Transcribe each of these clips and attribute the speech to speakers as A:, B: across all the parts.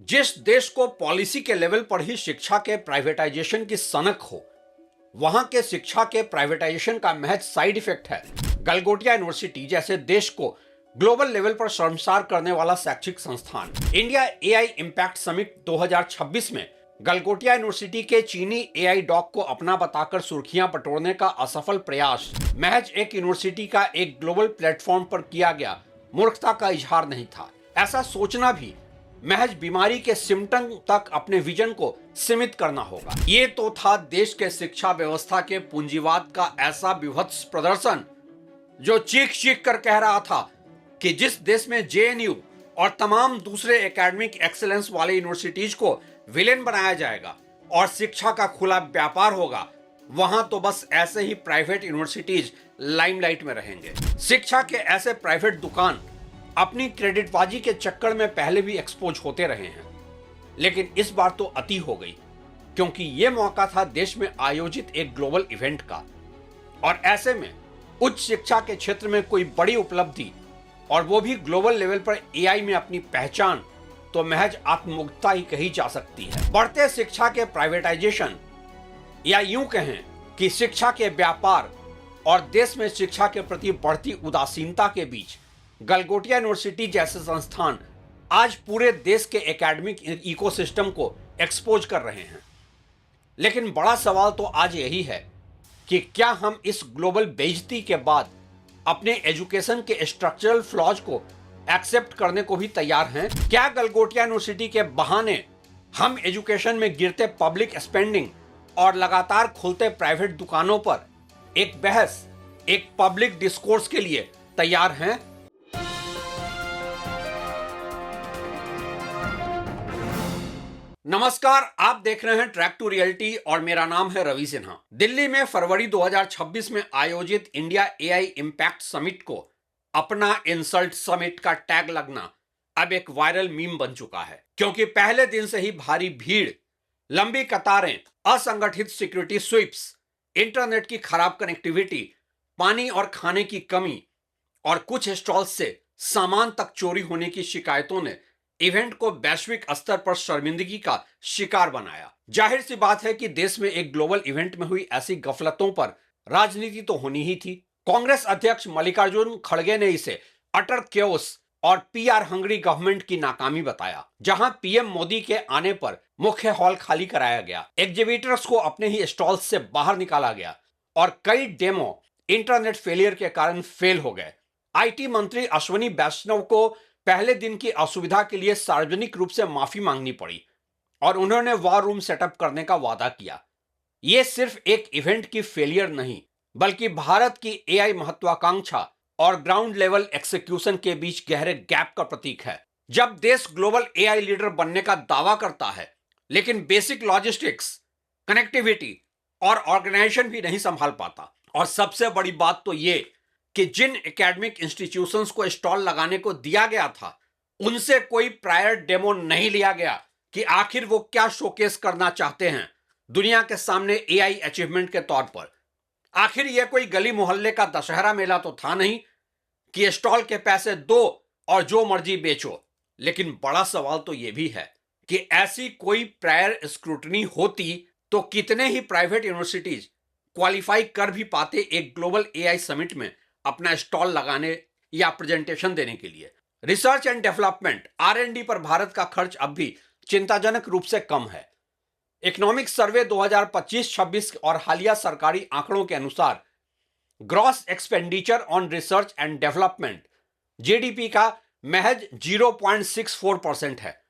A: जिस देश को पॉलिसी के लेवल पर ही शिक्षा के प्राइवेटाइजेशन की सनक हो, वहां के शिक्षा के प्राइवेटाइजेशन का महज साइड इफेक्ट है गलगोटिया यूनिवर्सिटी जैसे देश को ग्लोबल लेवल पर शर्मसार करने वाला शैक्षिक संस्थान। इंडिया एआई इम्पैक्ट समिट 2026 में गलगोटिया यूनिवर्सिटी के चीनी एआई डॉग को अपना बताकर सुर्खियां बटोरने का असफल प्रयास महज एक यूनिवर्सिटी का एक ग्लोबल प्लेटफॉर्म पर किया गया मूर्खता का इजहार नहीं था। ऐसा सोचना भी महज बीमारी के सिम्टम तक अपने विजन को सीमित करना होगा। ये तो था देश के शिक्षा व्यवस्था के पूंजीवाद का ऐसा विभत्स प्रदर्शन जो चीख चीख कर कह रहा था कि जिस देश में जेएनयू और तमाम दूसरे एकेडमिक एक्सेलेंस वाले यूनिवर्सिटीज को विलेन बनाया जाएगा और शिक्षा का खुला व्यापार होगा, वहां तो बस ऐसे ही प्राइवेट यूनिवर्सिटीज लाइमलाइट में रहेंगे। शिक्षा के ऐसे प्राइवेट दुकान अपनी क्रेडिटबाजी के चक्कर में पहले भी एक्सपोज होते रहे हैं, लेकिन इस बार तो अति हो गई, क्योंकि यह मौका था देश में आयोजित एक ग्लोबल इवेंट का, और ऐसे में उच्च शिक्षा के क्षेत्र में कोई बड़ी उपलब्धि और वो भी ग्लोबल लेवल पर एआई में अपनी पहचान तो महज आत्ममुग्धता ही कही जा सकती है। बढ़ते शिक्षा के प्राइवेटाइजेशन या यूं कहें कि शिक्षा के व्यापार और देश में शिक्षा के प्रति बढ़ती उदासीनता के बीच गलगोटिया यूनिवर्सिटी जैसे संस्थान आज पूरे देश के एकेडमिक इकोसिस्टम को एक्सपोज कर रहे हैं। लेकिन बड़ा सवाल तो आज यही है कि क्या हम इस ग्लोबल बेइज्जती के बाद अपने एजुकेशन के स्ट्रक्चरल फ्लॉज को एक्सेप्ट करने को भी तैयार हैं? क्या गलगोटिया यूनिवर्सिटी के बहाने हम एजुकेशन में गिरते पब्लिक स्पेंडिंग और लगातार खुलते प्राइवेट दुकानों पर एक बहस, एक पब्लिक डिस्कोर्स के लिए तैयार हैं? नमस्कार, आप देख रहे हैं ट्रैक टू रियलिटी और मेरा नाम है रवि सिन्हा। दिल्ली में फरवरी 2026 में आयोजित इंडिया एआई इम्पैक्ट समिट को अपना इंसल्ट समिट का टैग लगना अब एक वायरल मीम बन चुका है, क्योंकि पहले दिन से ही भारी भीड़, लंबी कतारें, असंगठित सिक्योरिटी स्वीप्स, इंटरनेट की खराब कनेक्टिविटी, पानी और खाने की कमी और कुछ स्टॉल्स से सामान तक चोरी होने की शिकायतों ने इवेंट को वैश्विक स्तर पर शर्मिंदगी का शिकार बनाया। जाहिर सी बात है कि देश में एक ग्लोबल इवेंट में हुई ऐसी गफलतों पर राजनीति तो होनी ही थी। कांग्रेस अध्यक्ष मल्लिकार्जुन खड़गे ने इसे अटर केओस और पीआर हंग्री गवर्नमेंट की नाकामी बताया, जहां पीएम मोदी के आने पर मुख्य हॉल खाली कराया गया, एग्जिबिटर्स को अपने ही स्टॉल से बाहर निकाला गया और कई डेमो इंटरनेट फेलियर के कारण फेल हो गए। आईटी मंत्री अश्विनी वैष्णव को पहले दिन की असुविधा के लिए सार्वजनिक रूप से माफी मांगनी पड़ी और उन्होंने वॉर रूम सेटअप करने का वादा किया। यह सिर्फ एक इवेंट की फेलियर नहीं, बल्कि भारत की एआई महत्वाकांक्षा और ग्राउंड लेवल एक्सिक्यूशन के बीच गहरे गैप का प्रतीक है। जब देश ग्लोबल एआई लीडर बनने का दावा करता है, लेकिन बेसिक लॉजिस्टिक्स, कनेक्टिविटी और ऑर्गेनाइजेशन भी नहीं संभाल पाता, और सबसे बड़ी बात तो यह कि जिन एकेडमिक इंस्टीट्यूशंस को स्टॉल लगाने को दिया गया था, उनसे कोई प्रायर डेमो नहीं लिया गया कि आखिर वो क्या शोकेस करना चाहते हैं दुनिया के सामने एआई अचीवमेंट के तौर पर। आखिर यह कोई गली मोहल्ले का दशहरा मेला तो था नहीं कि स्टॉल के पैसे दो और जो मर्जी बेचो। लेकिन बड़ा सवाल तो यह भी है कि ऐसी कोई प्रायर स्क्रूटनी होती तो कितने ही प्राइवेट यूनिवर्सिटीज क्वालिफाई कर भी पाते एक ग्लोबल एआई समिट में अपना स्टॉल लगाने या प्रेजेंटेशन देने के लिए। रिसर्च एंड डेवलपमेंट आरएनडी पर भारत का खर्च अब भी चिंताजनक रूप से कम है। इकोनॉमिक सर्वे 2025-26 और हालिया सरकारी आंकड़ों के अनुसार gross expenditure on research and development GDP का महज 0.64% है,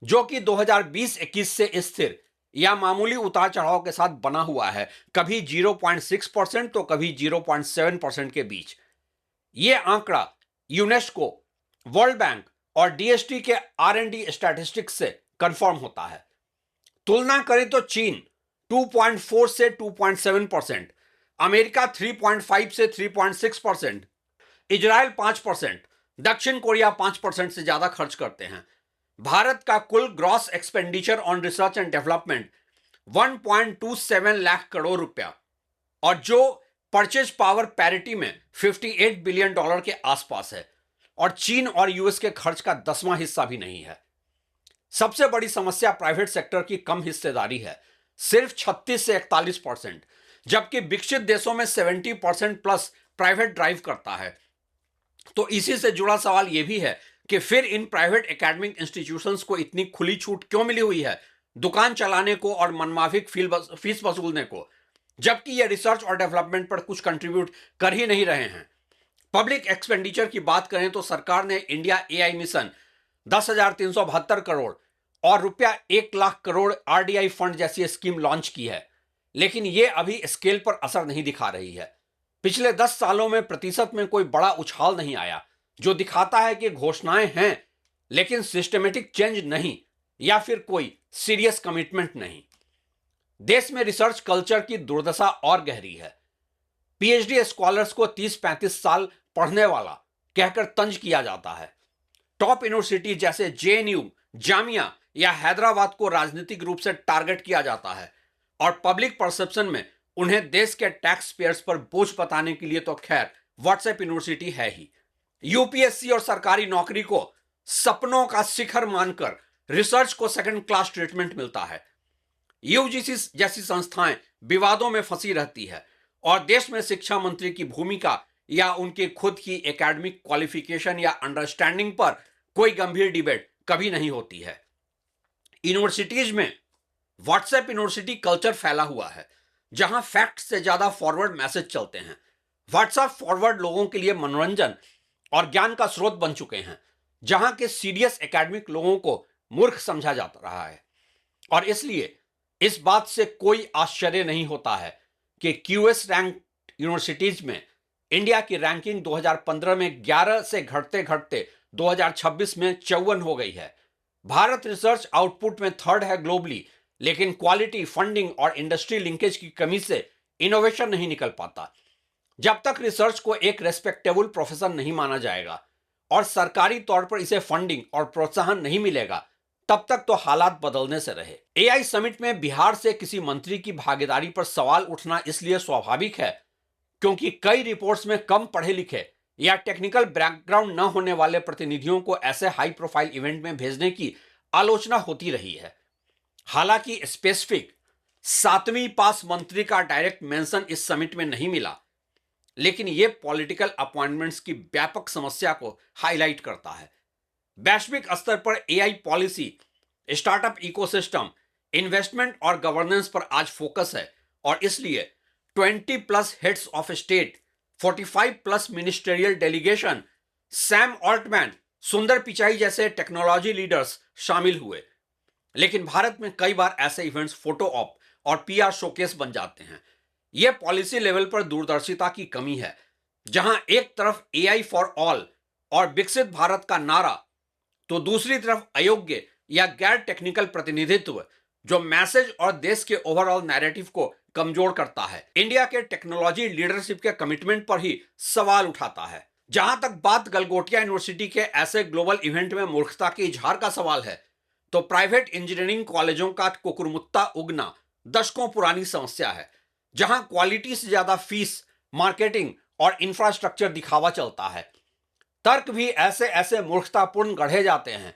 A: जो कि 2020-21 से स्थिर या मामूली उतार चढ़ाव के साथ बना हुआ है, कभी 0.6% तो कभी 0.7% के बीच। यह आंकड़ा यूनेस्को, वर्ल्ड बैंक और डीएसटी के आरएनडी स्टैटिस्टिक्स से कंफर्म होता है। तुलना करें तो चीन 2.4 से 2.7%, अमेरिका 3.5 से 3.6%, इजराइल 5%, दक्षिण कोरिया 5% से ज्यादा खर्च करते हैं। भारत का कुल gross expenditure on research and development 1.27 lakh crore रुपया, और जो परचेज पावर पैरिटी में $58 बिलियन के आसपास है, और चीन और यूएस के खर्च का 10वां हिस्सा भी नहीं है। सबसे बड़ी समस्या प्राइवेट सेक्टर की कम हिस्सेदारी है, सिर्फ 36 से 41%, जबकि विकसित देशों में 70% प्लस प्राइवेट ड्राइव करता है। तो इसी से जुड़ा सवाल यह भी है कि फिर इन प्राइवेट एकेडमिक इंस्टीट्यूशंस को इतनी खुली छूट क्यों मिली हुई है दुकान चलाने को और मनमाफिक फीस वसूलने को, जबकि ये रिसर्च और डेवलपमेंट पर कुछ कंट्रीब्यूट कर ही नहीं रहे हैं। पब्लिक एक्सपेंडिचर की बात करें तो सरकार ने इंडिया एआई मिशन 10,372 करोड़ और रुपया 1 लाख करोड़ आरडीआई फंड जैसी स्कीम लॉन्च की है, लेकिन यह अभी स्केल पर असर नहीं दिखा रही है। पिछले 10 सालों में प्रतिशत में कोई बड़ा उछाल नहीं आया, जो दिखाता है कि घोषणाएं हैं लेकिन सिस्टमेटिक चेंज नहीं या फिर कोई सीरियस कमिटमेंट नहीं। देश में रिसर्च कल्चर की दुर्दशा और गहरी है। पीएचडी स्कॉलर्स को 30-35 साल पढ़ने वाला कहकर तंज किया जाता है। टॉप यूनिवर्सिटी जैसे जेएनयू, जामिया या हैदराबाद को राजनीतिक रूप से टारगेट किया जाता है और पब्लिक परसेप्शन में उन्हें देश के टैक्स पेयर्स पर बोझ बताने के लिए तो खैर व्हाट्सएप यूनिवर्सिटी है ही। यूपीएससी और सरकारी नौकरी को सपनों का शिखर मानकर रिसर्च को सेकंड क्लास ट्रीटमेंट मिलता है। यूजीसी जैसी संस्थाएं विवादों में फंसी रहती है और देश में शिक्षा मंत्री की भूमिका या उनके खुद की एकेडमिक क्वालिफिकेशन या अंडरस्टैंडिंग पर कोई गंभीर डिबेट कभी नहीं होती है। यूनिवर्सिटीज में व्हाट्सएप यूनिवर्सिटी कल्चर फैला हुआ है, जहां फैक्ट से ज्यादा फॉरवर्ड मैसेज चलते हैं। व्हाट्सएप फॉरवर्ड लोगों के लिए मनोरंजन और ज्ञान का स्रोत बन चुके हैं, जहां के सीरियस एकेडमिक लोगों को मूर्ख समझा जा रहा है। और इसलिए इस बात से कोई आश्चर्य नहीं होता है कि क्यूएस रैंक यूनिवर्सिटीज में इंडिया की रैंकिंग 2015 में 11 से घटते घटते 2026 में 54 हो गई है। भारत रिसर्च आउटपुट में थर्ड है ग्लोबली, लेकिन क्वालिटी, फंडिंग और इंडस्ट्री लिंकेज की कमी से इनोवेशन नहीं निकल पाता। जब तक रिसर्च को एक रेस्पेक्टेबल प्रोफेशन नहीं माना जाएगा और सरकारी तौर पर इसे फंडिंग और प्रोत्साहन नहीं मिलेगा, तब तक तो हालात बदलने से रहे। एआई समिट में बिहार से किसी मंत्री की भागीदारी पर सवाल उठना इसलिए स्वाभाविक है क्योंकि कई रिपोर्ट्स में कम पढ़े लिखे या टेक्निकल बैकग्राउंड न होने वाले प्रतिनिधियों को ऐसे हाई प्रोफाइल इवेंट में भेजने की आलोचना होती रही है। हालांकि स्पेसिफिक 7वीं पास मंत्री का डायरेक्ट मेंशन इस समिट में नहीं मिला, लेकिन यह पॉलिटिकल अपॉइंटमेंट्स की व्यापक समस्या को हाईलाइट करता है। वैश्विक स्तर पर AI policy, startup ecosystem, investment और गवर्नेंस पर आज फोकस है और इसलिए 20 plus heads of state, 45 plus ministerial delegation, Sam Altman, सुंदर पिचाई जैसे टेक्नोलॉजी लीडर्स शामिल हुए। लेकिन भारत में कई बार ऐसे इवेंट्स फोटो ऑप और पीआर शोकेस बन जाते हैं। यह पॉलिसी लेवल पर दूरदर्शिता की कमी है, जहां एक तरफ एआई फॉर ऑल और विकसित भारत का नारा तो दूसरी तरफ अयोग्य या गैर टेक्निकल प्रतिनिधित्व, जो मैसेज और देश के ओवरऑल नैरेटिव को कमजोर करता है। इंडिया के टेक्नोलॉजी लीडरशिप के कमिटमेंट पर ही सवाल उठाता है। जहां तक बात गलगोटिया यूनिवर्सिटी के ऐसे ग्लोबल इवेंट में मूर्खता के इजहार का सवाल है, तो प्राइवेट इंजीनियरिंग कॉलेजों का कुकुरमुत्ता उगना दशकों पुरानी समस्या है, जहां क्वालिटी से ज्यादा फीस, मार्केटिंग और इंफ्रास्ट्रक्चर दिखावा चलता है। तर्क भी ऐसे ऐसे मूर्खतापूर्ण गढ़े जाते हैं,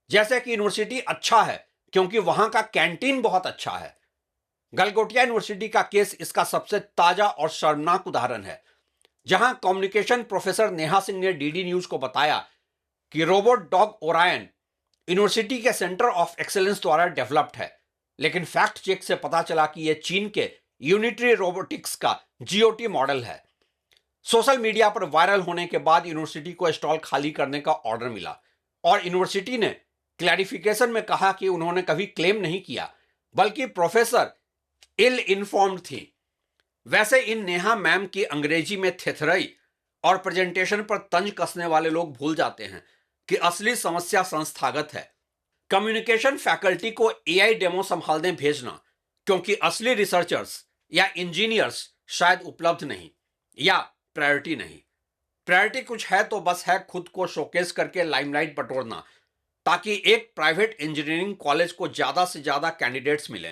A: जैसे कि यूनिवर्सिटी अच्छा है क्योंकि वहां का कैंटीन बहुत अच्छा है। गलगोटिया यूनिवर्सिटी का केस इसका सबसे ताजा और शर्मनाक उदाहरण है, जहां कम्युनिकेशन प्रोफेसर नेहा सिंह ने डीडी न्यूज को बताया कि रोबोट डॉग ओरायन यूनिवर्सिटी के सेंटर ऑफ एक्सेलेंस द्वारा डेवलप्ड है, लेकिन फैक्ट चेक से पता चला कि यह चीन के यूनिटरी रोबोटिक्स का जीओटी मॉडल है। सोशल मीडिया पर वायरल होने के बाद यूनिवर्सिटी को स्टॉल खाली करने का ऑर्डर मिला और यूनिवर्सिटी ने क्लैरिफिकेशन में कहा कि उन्होंने कभी क्लेम नहीं किया, बल्कि प्रोफेसर इल इन्फॉर्म्ड थी। वैसे इन नेहा मैम की अंग्रेजी में थेथरई और प्रेजेंटेशन पर तंज कसने वाले लोग भूल जाते हैं कि असली समस्या संस्थागत है। कम्युनिकेशन फैकल्टी को एआई डेमो संभालने भेजना क्योंकि असली रिसर्चर्स या इंजीनियर्स शायद उपलब्ध नहीं या प्रायोरिटी नहीं। प्रायोरिटी कुछ है तो बस है खुद को शोकेस करके लाइमलाइट बटोरना, ताकि एक प्राइवेट इंजीनियरिंग कॉलेज को ज्यादा से ज्यादा कैंडिडेट्स मिले,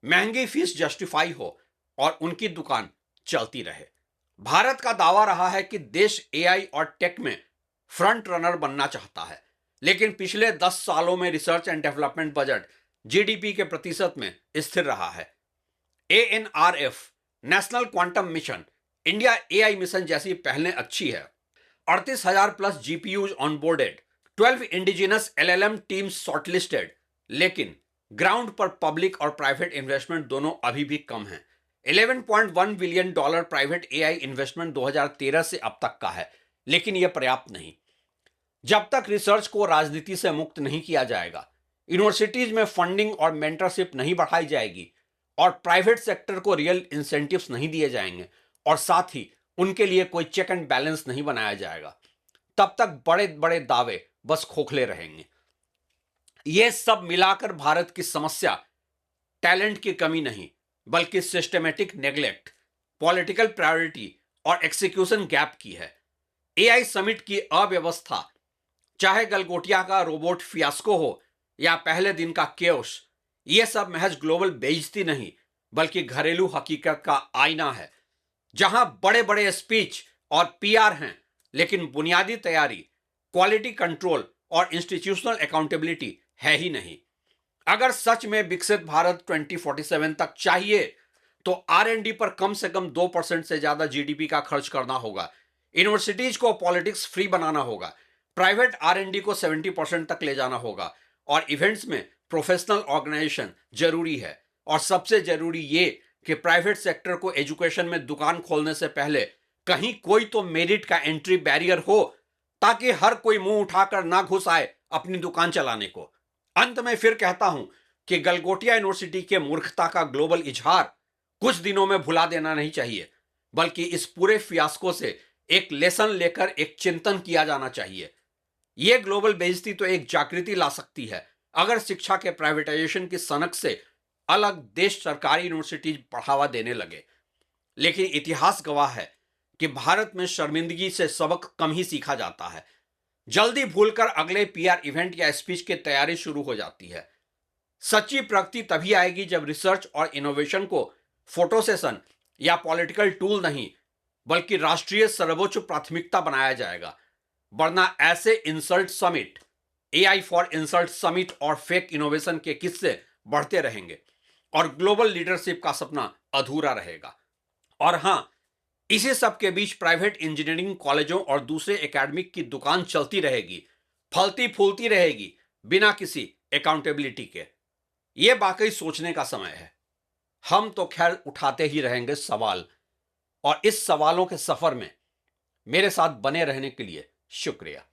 A: महंगी फीस जस्टिफाई हो और उनकी दुकान चलती रहे। भारत का दावा रहा है कि देश एआई और टेक में फ्रंट रनर बनना चाहता है, लेकिन पिछले 10 सालों में research and development budget GDP के प्रतिशत में स्थिर रहा है। ANRF, national quantum mission, India AI mission जैसी पहलें अच्छी है। 38,000 plus GPUs onboarded, 12 indigenous LLM teams shortlisted, लेकिन ग्राउंड पर पब्लिक और प्राइवेट इन्वेस्टमेंट दोनों अभी भी कम है। $11.1 बिलियन प्राइवेट एआई इन्वेस्टमेंट 2013 से अब तक का है, लेकिन यह पर्याप्त नहीं। जब तक रिसर्च को राजनीति से मुक्त नहीं किया जाएगा, यूनिवर्सिटीज में फंडिंग और मेंटरशिप नहीं बढ़ाई जाएगी और प्राइवेट सेक्टर को रियल इंसेंटिव्स नहीं दिए जाएंगे और साथ ही उनके लिए कोई चेक एंड बैलेंस नहीं बनाया जाएगा, तब तक बड़े बड़े दावे बस खोखले रहेंगे। यह सब मिलाकर भारत की समस्या टैलेंट की कमी नहीं, बल्कि सिस्टमेटिक नेग्लेक्ट, पॉलिटिकल प्रायोरिटी और एक्सिक्यूशन गैप की है। एआई समिट की अव्यवस्था, चाहे गलगोटिया का रोबोट फियास्को हो या पहले दिन का केओस, यह सब महज ग्लोबल बेइज्जती नहीं, बल्कि घरेलू हकीकत का आईना है, जहां बड़े बड़े स्पीच और पीआर हैं, लेकिन बुनियादी तैयारी, क्वालिटी कंट्रोल और इंस्टीट्यूशनल अकाउंटेबिलिटी है ही नहीं। अगर सच में विकसित भारत 2047 तक चाहिए तो आर&डी पर कम से कम 2% से ज्यादा जीडीपी का खर्च करना होगा, यूनिवर्सिटीज को पॉलिटिक्स फ्री बनाना होगा, प्राइवेट आर&डी को 70% तक ले जाना होगा और इवेंट्स में प्रोफेशनल ऑर्गेनाइजेशन जरूरी है। और सबसे जरूरी ये कि प्राइवेट सेक्टर को एजुकेशन में दुकान खोलने से पहले कहीं कोई तो मेरिट का एंट्री बैरियर हो, ताकि हर कोई मुंह उठाकर ना घुस आए अपनी दुकान चलाने को। अंत में फिर कहता हूं कि गलगोटिया यूनिवर्सिटी के मूर्खता का ग्लोबल इजहार कुछ दिनों में भुला देना नहीं चाहिए, बल्कि इस पूरे फियास्को से एक लेसन लेकर एक चिंतन किया जाना चाहिए। यह ग्लोबल बेइज्जती तो एक जागृति ला सकती है अगर शिक्षा के प्राइवेटाइजेशन की सनक से अलग देश सरकारी यूनिवर्सिटीज बढ़ावा देने लगे, लेकिन इतिहास गवाह है कि भारत में शर्मिंदगी से सबक कम ही सीखा जाता है। जल्दी भूलकर अगले पीआर इवेंट या स्पीच की तैयारी शुरू हो जाती है। सच्ची प्रगति तभी आएगी जब रिसर्च और इनोवेशन को फोटो सेशन या पॉलिटिकल टूल नहीं, बल्कि राष्ट्रीय सर्वोच्च प्राथमिकता बनाया जाएगा। वरना ऐसे insult summit, AI for insult summit और फेक इनोवेशन के किस्से बढ़ते रहेंगे और ग्लोबल लीडरशिप का सपना अधूरा रहेगा। और हां, इसी सब के बीच प्राइवेट इंजीनियरिंग कॉलेजों और दूसरे एकेडमिक की दुकान चलती रहेगी, फलती फूलती रहेगी, बिना किसी अकाउंटेबिलिटी के। यह वाकई सोचने का समय है। हम तो खैर उठाते ही रहेंगे सवाल, और इस सवालों के सफर में मेरे साथ बने रहने के लिए शुक्रिया।